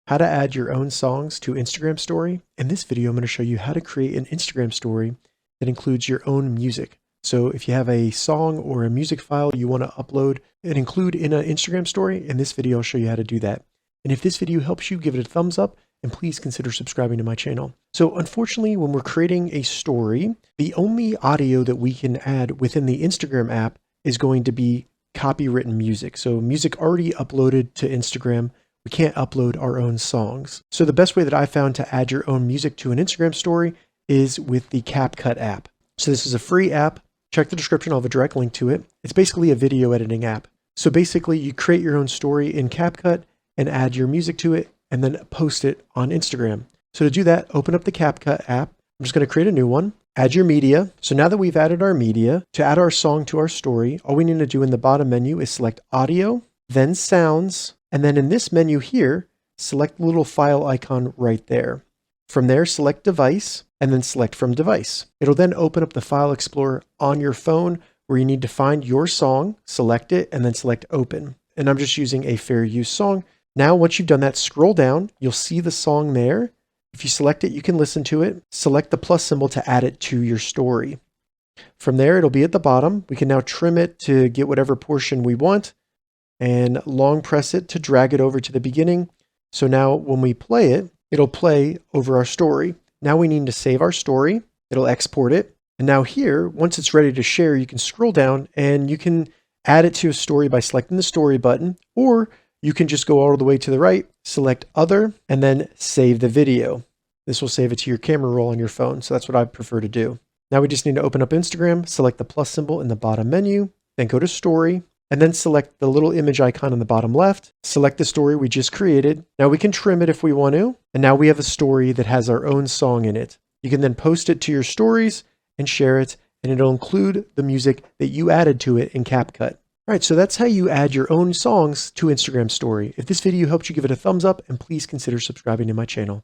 how to add your own songs to Instagram story. In this video, I'm going to show you how to create an Instagram story that includes your own music. So if you have a song or a music file you want to upload and include in an Instagram story, in this video, I'll show you how to do that. And if this video helps you, give it a thumbs up and please consider subscribing to my channel. So unfortunately, when we're creating a story, the only audio that we can add within the Instagram app is going to be copywritten music. So music already uploaded to Instagram. We can't upload our own songs. So the best way that I found to add your own music to an Instagram story is with the CapCut app. So this is a free app. Check the description, I'll have a direct link to it. It's basically a video editing app. So basically you create your own story in CapCut and add your music to it and then post it on Instagram. So to do that, open up the CapCut app. I'm just going to create a new one. Add your media. So now that we've added our media, to add our song to our story, all we need to do in the bottom menu is select audio, then sounds, and then in this menu here, select the little file icon right there. From there, select device, and then select from device. It'll then open up the file explorer on your phone where you need to find your song, select it, and then select open. And I'm just using a fair use song. Now, once you've done that, scroll down, you'll see the song there. If you select it, you can listen to it. Select the plus symbol to add it to your story. From there, it'll be at the bottom. We can now trim it to get whatever portion we want and long press it to drag it over to the beginning. So now when we play it, it'll play over our story. Now we need to save our story. It'll export it. And now here, once it's ready to share, you can scroll down and you can add it to a story by selecting the story button, or you can just go all the way to the right, select other, and then save the video. This will save it to your camera roll on your phone. So that's what I prefer to do. Now we just need to open up Instagram, select the plus symbol in the bottom menu, then go to story, and then select the little image icon on the bottom left. Select the story we just created. Now we can trim it if we want to. And now we have a story that has our own song in it. You can then post it to your stories and share it, and it'll include the music that you added to it in CapCut. All right, so that's how you add your own songs to Instagram story. If this video helped you, give it a thumbs up and please consider subscribing to my channel.